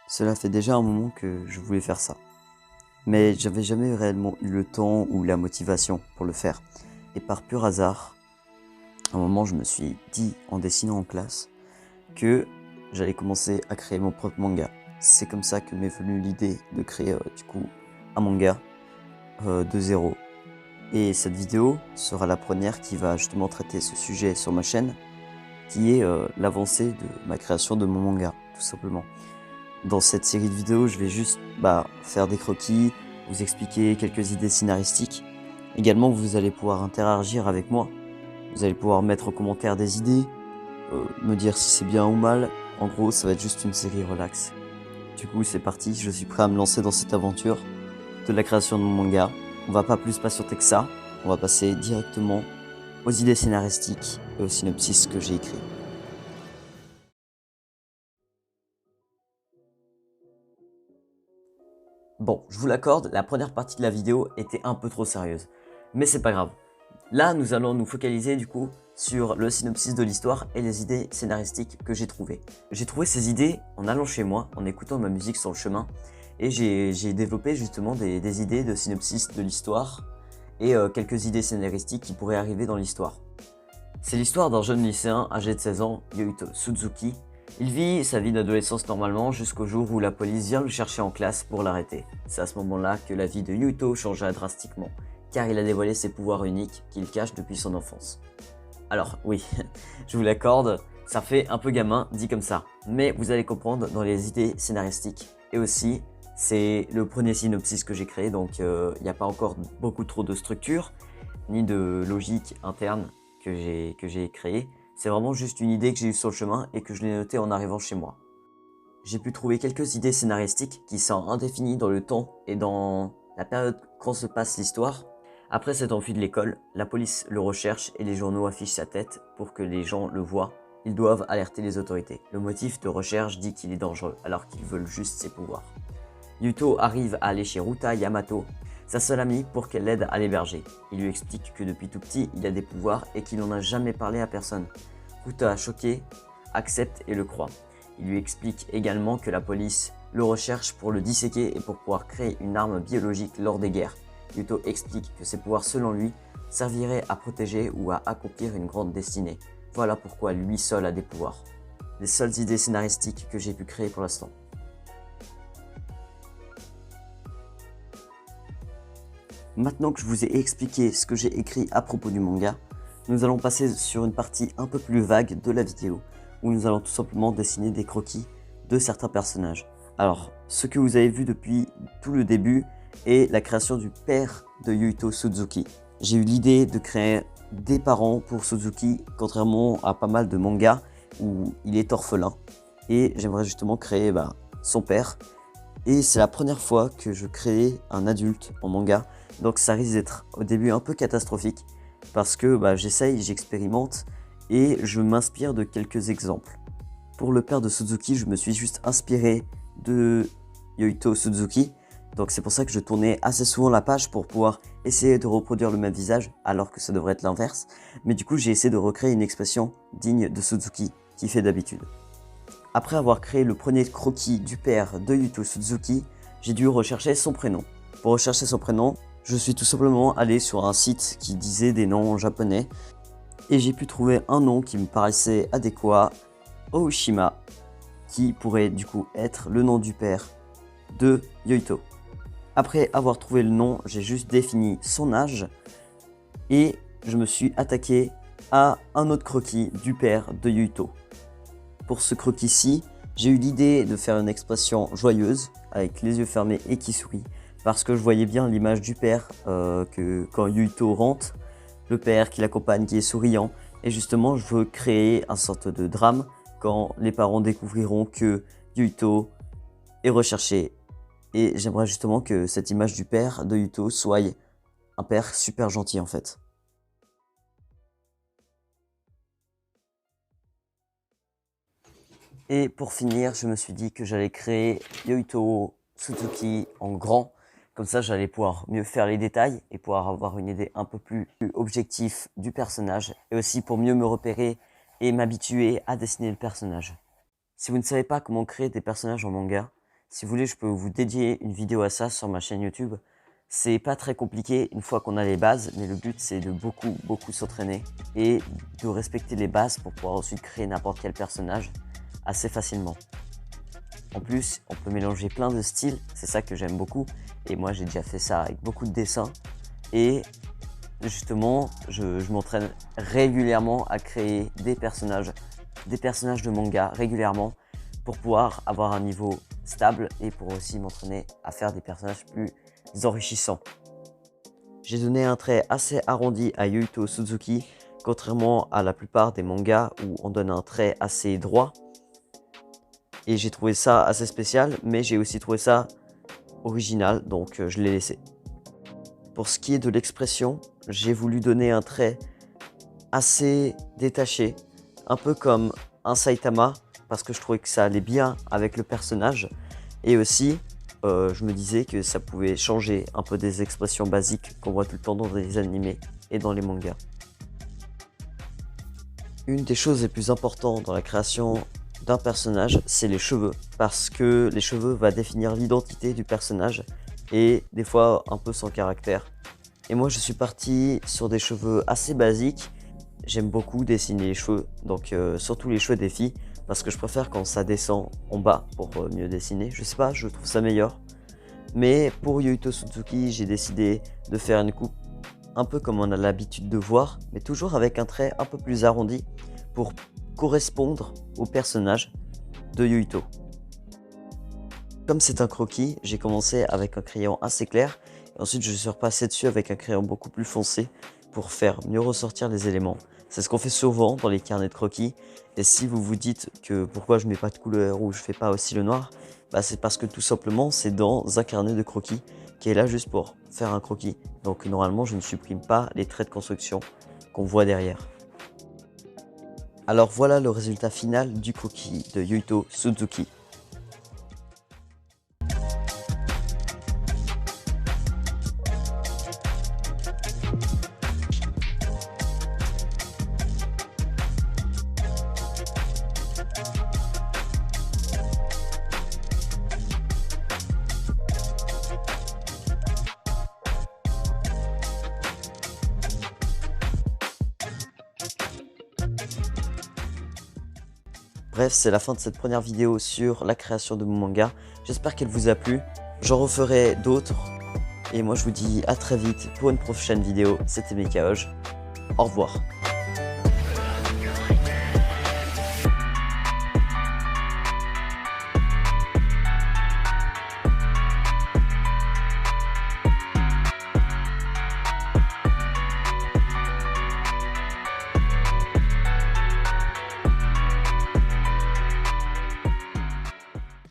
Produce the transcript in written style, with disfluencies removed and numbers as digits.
Cela fait déjà un moment que je voulais faire ça, mais j'avais jamais réellement eu le temps ou la motivation pour le faire. Et par pur hasard, à un moment je me suis dit en dessinant en classe que j'allais commencer à créer mon propre manga. C'est comme ça que m'est venue l'idée de créer un manga de zéro. Et cette vidéo sera la première qui va justement traiter ce sujet sur ma chaîne, qui est l'avancée de ma création de mon manga, tout simplement. Dans cette série de vidéos, je vais juste faire des croquis, vous expliquer quelques idées scénaristiques. Également, vous allez pouvoir interagir avec moi. Vous allez pouvoir mettre en commentaire des idées, me dire si c'est bien ou mal. En gros, ça va être juste une série relax. Du coup, c'est parti, je suis prêt à me lancer dans cette aventure de la création de mon manga. On va pas plus patienter que ça. On va passer directement aux idées scénaristiques et au synopsis que j'ai écrit. Bon, je vous l'accorde, la première partie de la vidéo était un peu trop sérieuse. Mais c'est pas grave. Là, nous allons nous focaliser du coup sur le synopsis de l'histoire et les idées scénaristiques que j'ai trouvées. J'ai trouvé ces idées en allant chez moi, en écoutant ma musique sur le chemin, et j'ai développé justement des idées de synopsis de l'histoire et quelques idées scénaristiques qui pourraient arriver dans l'histoire. C'est l'histoire d'un jeune lycéen âgé de 16 ans, Yohito Suzuki. Il vit sa vie d'adolescence normalement jusqu'au jour où la police vient le chercher en classe pour l'arrêter. C'est à ce moment-là que la vie de Yohito changea drastiquement, car il a dévoilé ses pouvoirs uniques qu'il cache depuis son enfance. Alors oui, je vous l'accorde, ça fait un peu gamin dit comme ça, mais vous allez comprendre dans les idées scénaristiques. Et aussi, c'est le premier synopsis que j'ai créé, donc il n'y a pas encore beaucoup trop de structure, ni de logique interne que j'ai créé. C'est vraiment juste une idée que j'ai eue sur le chemin et que je l'ai notée en arrivant chez moi. J'ai pu trouver quelques idées scénaristiques qui sont indéfinies dans le temps et dans la période quand se passe l'histoire. Après s'être enfui de l'école, la police le recherche et les journaux affichent sa tête pour que les gens le voient. Ils doivent alerter les autorités. Le motif de recherche dit qu'il est dangereux alors qu'ils veulent juste ses pouvoirs. Yuto arrive à aller chez Ruta Yamato, sa seule amie, pour qu'elle l'aide à l'héberger. Il lui explique que depuis tout petit, il a des pouvoirs et qu'il n'en a jamais parlé à personne. Ruta, choqué, accepte et le croit. Il lui explique également que la police le recherche pour le disséquer et pour pouvoir créer une arme biologique lors des guerres. Yuto explique que ses pouvoirs, selon lui, serviraient à protéger ou à accomplir une grande destinée. Voilà pourquoi lui seul a des pouvoirs. Les seules idées scénaristiques que j'ai pu créer pour l'instant. Maintenant que je vous ai expliqué ce que j'ai écrit à propos du manga, nous allons passer sur une partie un peu plus vague de la vidéo, où nous allons tout simplement dessiner des croquis de certains personnages. Alors, ce que vous avez vu depuis tout le début est la création du père de Yuito Suzuki. J'ai eu l'idée de créer des parents pour Suzuki, contrairement à pas mal de mangas où il est orphelin. Et j'aimerais justement créer son père. Et c'est la première fois que je crée un adulte en manga, donc ça risque d'être au début un peu catastrophique, parce que j'essaye, j'expérimente, et je m'inspire de quelques exemples. Pour le père de Suzuki, je me suis juste inspiré de Yohito Suzuki, donc c'est pour ça que je tournais assez souvent la page pour pouvoir essayer de reproduire le même visage, alors que ça devrait être l'inverse. Mais du coup, j'ai essayé de recréer une expression digne de Suzuki, qui fait d'habitude. Après avoir créé le premier croquis du père de Yuto Suzuki, j'ai dû rechercher son prénom. Pour rechercher son prénom, je suis tout simplement allé sur un site qui disait des noms en japonais et j'ai pu trouver un nom qui me paraissait adéquat, Ohshima, qui pourrait du coup être le nom du père de Yohito. Après avoir trouvé le nom, j'ai juste défini son âge et je me suis attaqué à un autre croquis du père de Yohito. Pour ce croquis-ci, j'ai eu l'idée de faire une expression joyeuse, avec les yeux fermés et qui sourit, parce que je voyais bien l'image du père, que quand Yuito rentre, le père qui l'accompagne, qui est souriant, et justement je veux créer une sorte de drame quand les parents découvriront que Yuito est recherché. Et j'aimerais justement que cette image du père de Yuito soit un père super gentil en fait. Et pour finir, je me suis dit que j'allais créer Yohito Suzuki en grand. Comme ça, j'allais pouvoir mieux faire les détails et pouvoir avoir une idée un peu plus objective du personnage. Et aussi pour mieux me repérer et m'habituer à dessiner le personnage. Si vous ne savez pas comment créer des personnages en manga, Si vous voulez, je peux vous dédier une vidéo à ça sur ma chaîne YouTube. C'est pas très compliqué une fois qu'on a les bases, mais le but c'est de beaucoup s'entraîner et de respecter les bases pour pouvoir ensuite créer n'importe quel personnage assez facilement. En plus, on peut mélanger plein de styles, c'est ça que j'aime beaucoup. Et moi, j'ai déjà fait ça avec beaucoup de dessins. Et justement, je m'entraîne régulièrement à créer des personnages de manga régulièrement pour pouvoir avoir un niveau stable et pour aussi m'entraîner à faire des personnages plus enrichissants. J'ai donné un trait assez arrondi à Yuito Suzuki, contrairement à la plupart des mangas où on donne un trait assez droit. Et j'ai trouvé ça assez spécial, mais j'ai aussi trouvé ça original, donc je l'ai laissé. Pour ce qui est de l'expression, j'ai voulu donner un trait assez détaché, un peu comme un Saitama, parce que je trouvais que ça allait bien avec le personnage. Et aussi, je me disais que ça pouvait changer un peu des expressions basiques qu'on voit tout le temps dans les animés et dans les mangas. Une des choses les plus importantes dans la création d'un personnage, c'est les cheveux, parce que les cheveux vont définir l'identité du personnage et des fois un peu son caractère. Et moi je suis parti sur des cheveux assez basiques. J'aime beaucoup dessiner les cheveux, donc surtout les cheveux des filles, parce que je préfère quand ça descend en bas pour mieux dessiner. Je sais pas, je trouve ça meilleur. Mais pour Yuito Suzuki, j'ai décidé de faire une coupe un peu comme on a l'habitude de voir, mais toujours avec un trait un peu plus arrondi pour correspondre au personnage de Yuito. Comme c'est un croquis, j'ai commencé avec un crayon assez clair, et ensuite je suis repassé dessus avec un crayon beaucoup plus foncé pour faire mieux ressortir les éléments. C'est ce qu'on fait souvent dans les carnets de croquis, et si vous vous dites que pourquoi je mets pas de couleur ou je fais pas aussi le noir, bah c'est parce que tout simplement c'est dans un carnet de croquis qui est là juste pour faire un croquis. Donc normalement je ne supprime pas les traits de construction qu'on voit derrière. Alors voilà le résultat final du croquis de Yuito Suzuki. Bref, c'est la fin de cette première vidéo sur la création de mon manga. J'espère qu'elle vous a plu. J'en referai d'autres. Et moi, je vous dis à très vite pour une prochaine vidéo. C'était Mekaoj. Au revoir.